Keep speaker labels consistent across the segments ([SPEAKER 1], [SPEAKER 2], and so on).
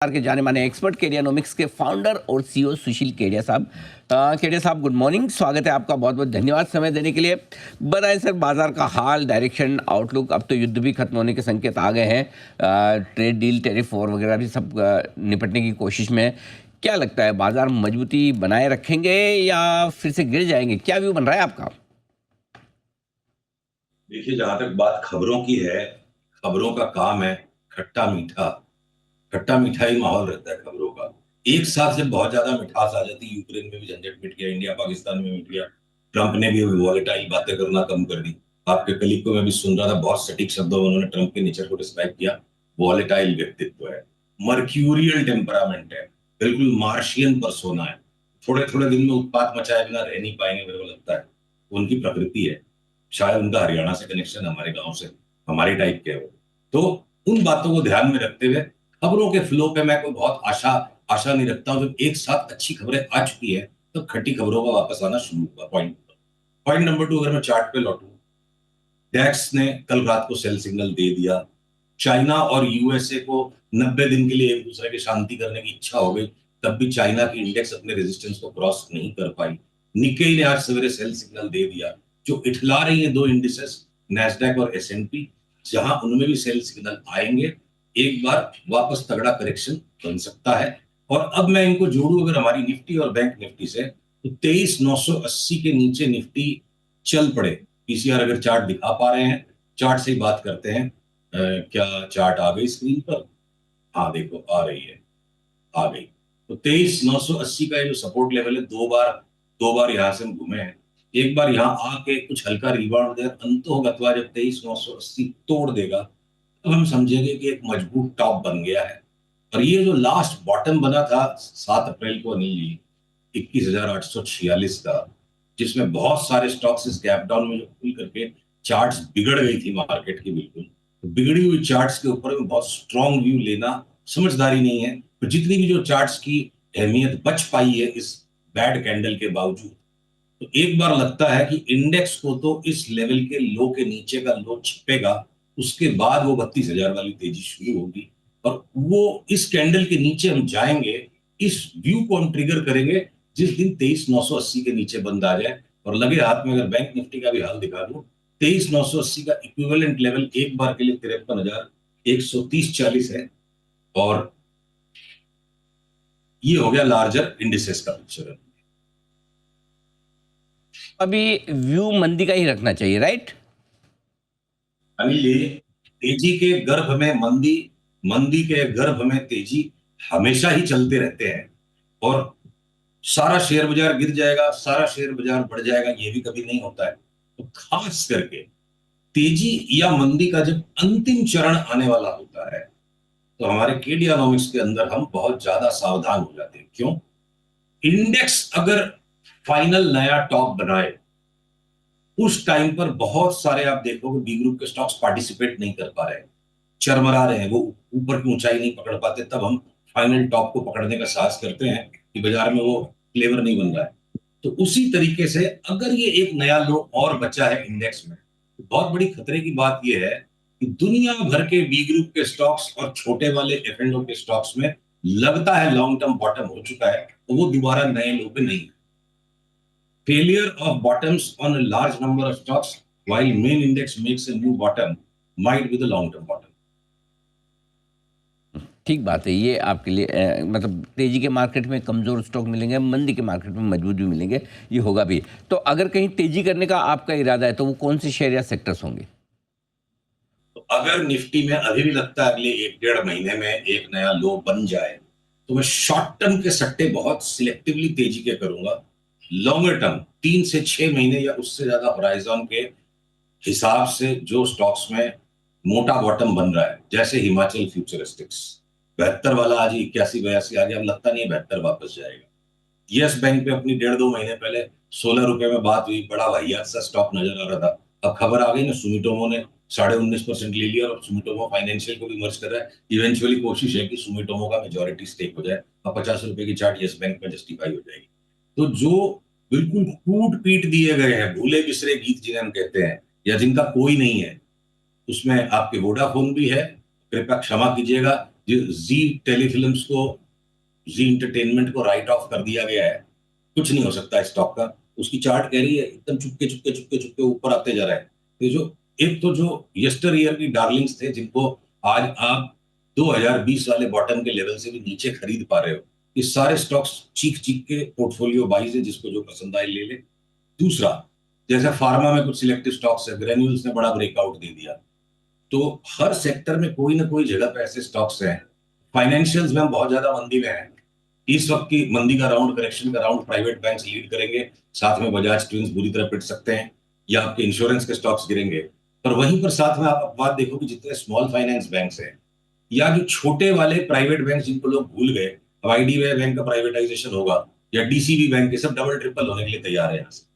[SPEAKER 1] के जाने माने एक्सपर्ट केडियानोमिक्स के फाउंडर और सीईओ सुशील केडिया साहब। केडिया साहब, गुड मॉर्निंग, स्वागत है आपका। बहुत बहुत धन्यवाद समय देने के लिए। बताएं सर, बाजार का हाल, डायरेक्शन, आउटलुक। अब तो युद्ध भी खत्म होने के संकेत आ गए हैं, ट्रेड डील, टैरिफ वॉर वगैरह भी सब निपटने की कोशिश में। क्या लगता है, बाजार मजबूती बनाए रखेंगे या फिर से गिर जाएंगे? क्या व्यू बन रहा है आपका?
[SPEAKER 2] देखिए, जहां तक बात खबरों की है, खबरों का काम है खट्टा मीठा ही माहौल रहता है खबरों का। एक साथ जब बहुत ज्यादा मिठास आ जाती है, यूक्रेन में भी झंझट मिट गया, इंडिया पाकिस्तान में मिट गया, ट्रंप ने भी वॉलेटाइल बातें करना कम कर दी। आपके कलीग को मैं भी सुन रहा था, बहुत सटीक शब्दों में उन्होंने ट्रंप के नेचर को डिस्क्राइब किया। वॉलेटाइल व्यक्तित्व है, मर्क्यूरियल टेम्परामेंट है, बिल्कुल मार्शियन पर्सोना है। थोड़े थोड़े दिन में उत्पात मचाए बिना रह नहीं पाएंगे, मेरे को लगता है उनकी प्रकृति है। शायद उनका हरियाणा से कनेक्शन, हमारे गांव से, हमारी टाइप के है वो। तो उन बातों को ध्यान में रखते हुए खबरों के फ्लो पे मैं कोई बहुत आशा नहीं रखता हूं। जब एक साथ अच्छी खबरें आ चुकी है तो खट्टी खबरों का वापस आना शुरू हुआ। पॉइंट नंबर 2, अगर मैं चार्ट पे लौटूं, डैक्स ने कल रात को सेल सिग्नल दे दिया। चाइना और यूएसए को 90 दिन के लिए एक दूसरे की शांति करने की इच्छा हो गई, तब भी चाइना की इंडेक्स अपने रेजिस्टेंस को क्रॉस नहीं कर पाई। निक्केई ने आज सवेरे सेल सिग्नल दे दिया, जो इठला रही है दो इंडिसेस, नैस्डैक और एसएनपी, जहां उनमें भी सेल सिग्नल आएंगे। एक बार वापस तगड़ा करेक्शन बन सकता है। और अब मैं इनको जोड़ू अगर हमारी निफ्टी और बैंक निफ्टी से, तो 23,980 के नीचे निफ्टी चल पड़े। पीसीआर अगर चार्ट दिखा पा रहे हैं, चार्ट से ही बात करते हैं। क्या चार्ट आ गई स्क्रीन पर? हाँ देखो, आ रही है, आ गई। तो 23,980 का ये जो सपोर्ट लेवल है, दो बार यहां से हम घूमे हैं। एक बार यहां आके कुछ हल्का रिबाउंड दे, अंतोगत्वा जब 23,980 तोड़ देगा, तब हम समझेंगे कि एक मजबूत टॉप बन गया है। और ये जो लास्ट बॉटम बना था 7 अप्रैल को, अनिल जी, 21,846 का, जिसमें बहुत सारे स्टॉक्स इस गैप डाउन में जो खुल करके चार्ट्स बिगड़ गई थी मार्केट की, बिल्कुल तो बिगड़ी हुई चार्ट्स के ऊपर में बहुत स्ट्रॉन्ग व्यू लेना समझदारी नहीं है। तो जितनी भी जो चार्ट्स की अहमियत बच पाई है इस बैड कैंडल के बावजूद, तो एक बार लगता है कि इंडेक्स को तो इस लेवल के लो के नीचे का लो छिपेगा, उसके बाद वो 32,000 वाली तेजी शुरू होगी। और वो इस कैंडल के नीचे हम जाएंगे, इस व्यू को हम ट्रिगर करेंगे जिस दिन 23,980 के नीचे बंद आ जाए। और लगे हाथ में अगर बैंक निफ्टी का भी हाल दिखा दूं, 23,980 का इक्विवेलेंट लेवल एक बार के लिए 53,130-40 है। और ये हो गया लार्जर इंडिसेस का पिक्चर।
[SPEAKER 1] अभी व्यू मंदी का ही रखना चाहिए, राइट?
[SPEAKER 2] अनिल जी, तेजी के गर्भ में मंदी, मंदी के गर्भ में तेजी हमेशा ही चलते रहते हैं। और सारा शेयर बाजार गिर जाएगा, सारा शेयर बाजार बढ़ जाएगा, ये भी कभी नहीं होता है। तो खास करके तेजी या मंदी का जब अंतिम चरण आने वाला होता है, तो हमारे केडियानोमिक्स के अंदर हम बहुत ज्यादा सावधान हो जाते हैं। क्यों? इंडेक्स अगर फाइनल नया टॉप बनाए, उस टाइम पर बहुत सारे आप देखोगे बी ग्रुप के स्टॉक्स पार्टिसिपेट नहीं कर पा रहे, चरमरा रहे हैं, वो ऊपर की ऊंचाई नहीं पकड़ पाते। तब हम फाइनल टॉप को पकड़ने का साहस करते हैं कि बाजार में वो फ्लेवर नहीं बन रहा है। तो उसी तरीके से अगर ये एक नया लो और बचा है इंडेक्स में, तो बहुत बड़ी खतरे की बात यह है कि दुनिया भर के बी ग्रुप के स्टॉक्स और छोटे वाले एफ एंड ओ के स्टॉक्स में लगता है लॉन्ग टर्म बॉटम हो चुका है, तो वो दोबारा नए लो पे नहीं। Failure of bottoms on a large number of stocks while main index makes a new bottom might be the long-term bottom.
[SPEAKER 1] ठीक बात है, ये आपके लिए मतलब तेजी के मार्केट में कमज़ोर स्टॉक मिलेंगे, मंदी के मार्केट में मजबूत भी मिलेंगे, ये होगा भी। तो अगर कहीं तेजी करने का आपका इरादा है, तो वो कौन से शेयर या सेक्टर्स होंगे?
[SPEAKER 2] तो अगर निफ्टी में अभी भी लगता है अगले 1-1.5 महीने में एक नया लो बन जाए, तो मैं शॉर्ट टर्म के सट्टे बहुत सिलेक्टिवली तेजी के करूंगा। लॉन्गर टर्म 3 से 6 महीने या उससे ज्यादा होराइजन के हिसाब से जो स्टॉक्स में मोटा बॉटम बन रहा है, जैसे हिमाचल फ्यूचरिस्टिक्स 72 वाला आज 81-82 आ गया, अब लगता नहीं है 72 वापस जाएगा। यस बैंक पे अपनी 1.5-2 महीने पहले 16 रुपए में बात हुई, बड़ा वाहियात सा स्टॉक नजर आ रहा था। अब खबर आ गई ना, सुमिटोमो ने 19.5% ले लिया और सुमिटोमो फाइनेंशियल को भी मर्ज कर रहा है। इवेंचुअली कोशिश है कि सुमिटोमो का मेजॉरिटी स्टेक हो जाए और 50 रुपए की चार्ट यस बैंक में जस्टिफाई हो जाएगी। तो जो बिल्कुल कूट पीट दिए गए हैं, भूले बिसरे गीत जिन्हें हम कहते हैं, या जिनका कोई नहीं है, उसमें आपके वोडाफोन भी है, कृपया क्षमा कीजिएगा। जी टेलीफिल्म्स को, जी इंटरटेनमेंट को राइट ऑफ कर दिया गया है, कुछ नहीं हो सकता स्टॉक का। उसकी चार्ट कह रही है एकदम चुपके चुपके चुपके चुपके ऊपर आते जा रहा है। तो जो एक तो जो यस्टर ईयर की डार्लिंग्स थे जिनको आज आप 2020 वाले बॉटम के लेवल से भी नीचे खरीद पा रहे हो, ये सारे स्टॉक्स चीख चीख के पोर्टफोलियो बाइज है, जिसको जो पसंद आए ले ले। दूसरा, जैसे फार्मा में कुछ सिलेक्टिव स्टॉक्स है, ग्रेन्यूल्स ने बड़ा ब्रेकआउट दे दिया। तो हर सेक्टर में कोई ना कोई जगह पे ऐसे स्टॉक्स हैं। फाइनेंशियल्स में हम बहुत ज्यादा मंदी में हैं। इस वक्त की मंदी का राउंड, करेक्शन का राउंड प्राइवेट बैंक्स लीड करेंगे, साथ में बजाज ट्विंस बुरी तरह पिट सकते हैं, या आपके इंश्योरेंस के स्टॉक्स गिरेंगे। पर वहीं पर साथ में आप बात देखो कि जितने स्मॉल फाइनेंस बैंक्स हैं या जो छोटे वाले प्राइवेट बैंक जिनको लोग भूल गए, अब आईडीबीआई बैंक का प्राइवेटाइजेशन होगा या डीसीबी बैंक, के सब डबल ट्रिपल होने के लिए तैयार है यहाँ से।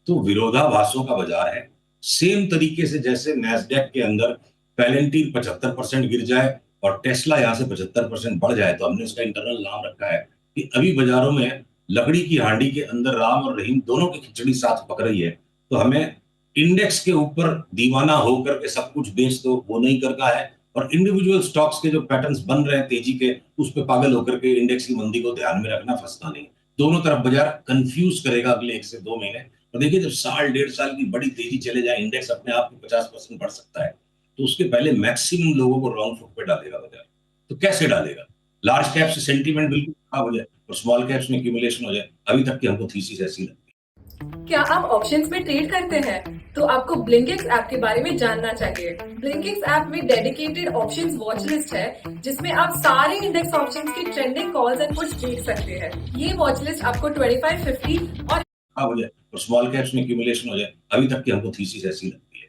[SPEAKER 2] तो विरोधाभासों का बाजार है। सेम तरीके से जैसे नैस्डैक के अंदर पैलेंटीर 75% गिर जाए और टेस्ला यहां से 75% बढ़ जाए, तो हमने उसका इंटरनल नाम रखा है कि अभी बाजारों में लकड़ी की हांडी के अंदर राम और रहीम दोनों की खिचड़ी साथ पक रही है। तो हमें इंडेक्स के ऊपर दीवाना होकर के सब कुछ बेच दो, वो नहीं करना है। और इंडिविजुअल स्टॉक्स के जो पैटर्न्स बन रहे हैं तेजी के, उस पर पागल होकर के इंडेक्स की मंदी को ध्यान में रखना, फंसना नहीं। दोनों तरफ बाजार कंफ्यूज करेगा अगले 1 से 2 महीने। और देखिए, जब साल 1.5 साल की बड़ी तेजी चले जाए, इंडेक्स अपने आप को 50% बढ़ सकता है, तो उसके पहले मैक्सिमम लोगों को रॉन्ग फुट पे डालेगा बाजार। तो कैसे डालेगा? लार्ज कैप से सेंटीमेंट बिल्कुल खराब हो जाए और स्मॉल कैप्स में एक्यूमुलेशन हो जाए। अभी तक की हमको थीसिस ऐसी लगती है।
[SPEAKER 3] क्या आप ऑप्शंस में ट्रेड करते हैं? तो आपको ब्लिंकिंग्स ऐप के बारे में जानना चाहिए। ब्लिंकिंग्स ऐप में डेडिकेटेड ऑप्शंस वॉच लिस्ट है, जिसमें आप सारे इंडेक्स ऑप्शंस की ट्रेंडिंग कॉल्स एंड पुट्स देख सकते हैं। ये वॉच लिस्ट आपको 25, 50 और
[SPEAKER 2] खराब हो जाए और स्मॉल कैप्स में एक्यूमुलेशन हो जाए। अभी तक की हमको थीसिस ऐसी लगती है।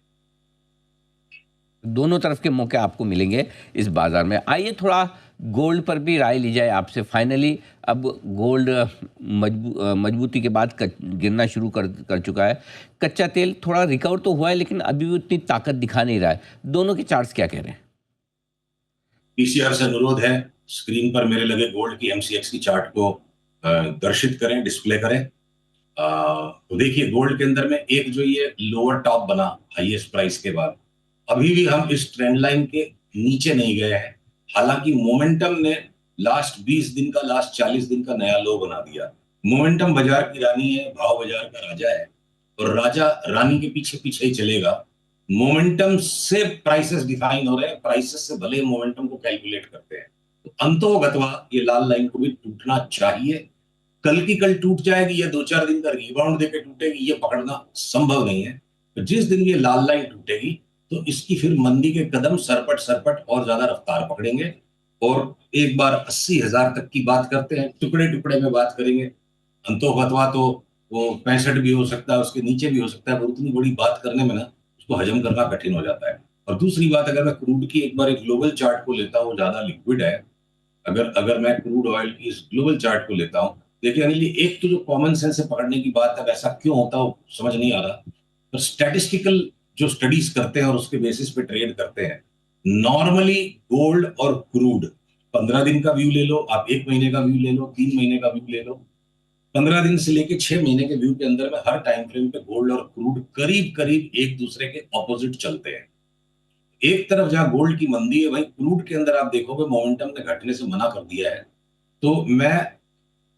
[SPEAKER 1] दोनों तरफ के मौके आपको मिलेंगे इस बाजार में। आइए थोड़ा गोल्ड पर भी राय ली जाए आपसे फाइनली। अब गोल्ड मजबूती के बाद गिरना शुरू कर चुका है। कच्चा तेल थोड़ा रिकवर तो हुआ है, लेकिन अभी भी उतनी ताकत दिखा नहीं रहा है। दोनों के चार्ट्स क्या कह रहे हैं?
[SPEAKER 2] पीसीआर से अनुरोध है, स्क्रीन पर मेरे लगे गोल्ड की एमसीएक्स की चार्ट को दर्शित करें, डिस्प्ले करें। तो देखिए, गोल्ड के अंदर में एक जो ये लोअर टॉप बना हाईएस्ट प्राइस के बाद, अभी भी हम इस ट्रेंड लाइन के नीचे नहीं गए हैं। हालांकि मोमेंटम ने लास्ट 20 दिन का, लास्ट 40 दिन का नया लो बना दिया। मोमेंटम बाजार की रानी है, भाव बाजार का राजा है, और राजा रानी के पीछे पीछे ही चलेगा। मोमेंटम से प्राइसेस डिफाइन हो रहे हैं, प्राइसेस से भले मोमेंटम को कैलकुलेट करते हैं। तो अंतोगत्वा ये लाल लाइन को भी टूटना चाहिए। कल की कल टूट जाएगी या 2-4 दिन का रिबाउंड देकर टूटेगी, ये पकड़ना संभव नहीं है। तो जिस दिन ये लाल लाइन टूटेगी, तो इसकी फिर मंदी के कदम सरपट सरपट और ज्यादा रफ्तार पकड़ेंगे। और एक बार 80,000 तक की बात करते हैं, टुकड़े टुकड़े में बात करेंगे। अंतोगत्वा तो वो 65 भी हो सकता है, उसके नीचे भी हो सकता है, पर उतनी बड़ी बात करने में ना उसको हजम करना कठिन हो जाता है। और दूसरी बात, अगर मैं क्रूड की एक बार एक ग्लोबल चार्ट को लेता हूँ, ज्यादा लिक्विड है। अगर मैं क्रूड ऑयल की इस ग्लोबल चार्ट को लेता हूँ, देखिए अनिल जी, एक तो जो कॉमन सेंस से पकड़ने की बात है, वैसा क्यों होता हो समझ नहीं आ रहा। पर स्टैटिस्टिकल जो स्टडीज करते हैं और उसके बेसिस पे ट्रेड करते हैं, नॉर्मली गोल्ड और क्रूड 15 दिन का व्यू ले लो आप, 1 महीने का व्यू ले लो, 3 महीने का व्यू ले लो, 15 दिन से लेके 6 महीने के व्यू के अंदर में हर टाइम फ्रेम पे गोल्ड और क्रूड करीब करीब एक दूसरे के ऑपोजिट चलते हैं। एक तरफ जहां गोल्ड की मंदी है, वहीं क्रूड के अंदर आप देखोगे मोमेंटम ने घटने से मना कर दिया है। तो मैं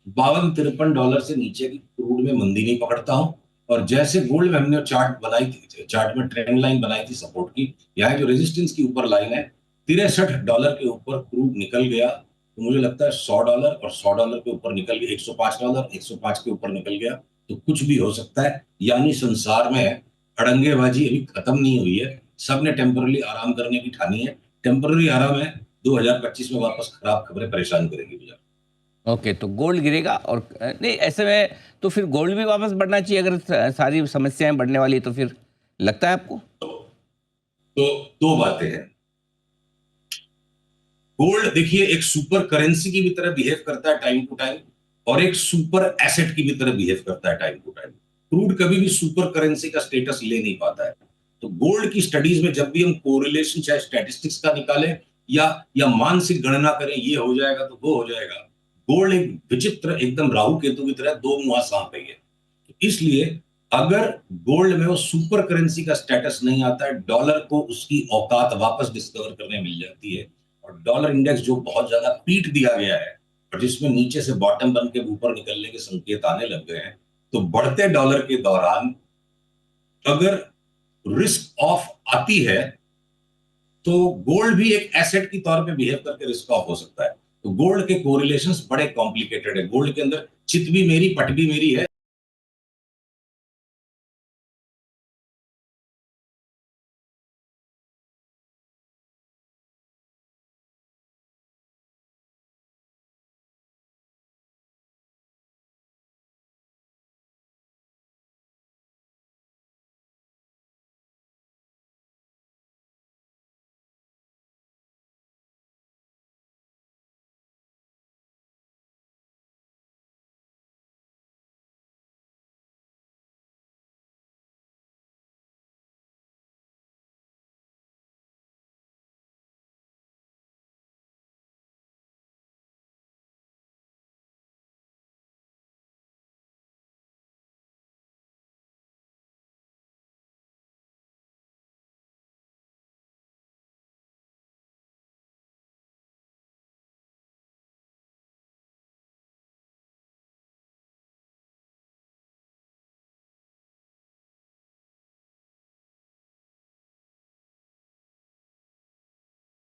[SPEAKER 2] $52-53 से नीचे की क्रूड में मंदी नहीं पकड़ता हूं। और जैसे गोल्ड में हमने चार्ट बनाई थी, चार्ट में ट्रेंड लाइन बनाई थी सपोर्ट की, यहाँ जो रेजिस्टेंस की ऊपर लाइन है $63 के ऊपर क्रूड निकल गया, तो मुझे लगता है $100 और $100 के ऊपर निकल गया, $105, 105 के ऊपर निकल गया, तो कुछ भी हो सकता है। यानी संसार में अड़ंगेबाजी अभी खत्म नहीं हुई है। सबने टेम्पररी आराम करने की ठानी है। टेम्पररी आराम है, 2025 में वापस खराब खबरें परेशान करेंगी बाजार।
[SPEAKER 1] ओके, तो गोल्ड गिरेगा और नहीं, ऐसे में तो फिर गोल्ड भी वापस बढ़ना चाहिए। अगर सारी समस्याएं बढ़ने वाली है तो फिर लगता है आपको?
[SPEAKER 2] तो दो बातें हैं। गोल्ड देखिए एक सुपर करेंसी की भी तरह बिहेव करता है टाइम टू टाइम, और एक सुपर एसेट की भी तरह बिहेव करता है टाइम टू टाइम। क्रूड कभी भी सुपर करेंसी का स्टेटस ले नहीं पाता है। तो गोल्ड की स्टडीज में जब भी हम कोरिलेशन चाहे स्टैटिस्टिक्स का निकालें या मानसिक गणना करें, ये हो जाएगा तो वो हो जाएगा, गोल्ड एक विचित्र एकदम राहु केतु की तरह दो मुहा सांप है। तो इसलिए अगर गोल्ड में वो सुपर करेंसी का स्टेटस नहीं आता है, डॉलर को उसकी औकात वापस डिस्कवर करने मिल जाती है, और डॉलर इंडेक्स जो बहुत ज्यादा पीट दिया गया है और जिसमें नीचे से बॉटम बन के ऊपर निकलने के संकेत आने लग गए हैं, तो बढ़ते डॉलर के दौरान अगर रिस्क ऑफ आती है तो गोल्ड भी एक एसेट की तौर पे बिहेव करके रिस्क ऑफ हो सकता है। तो गोल्ड के कोरिलेशंस बड़े कॉम्प्लिकेटेड है। गोल्ड के अंदर चित भी मेरी पट भी मेरी है।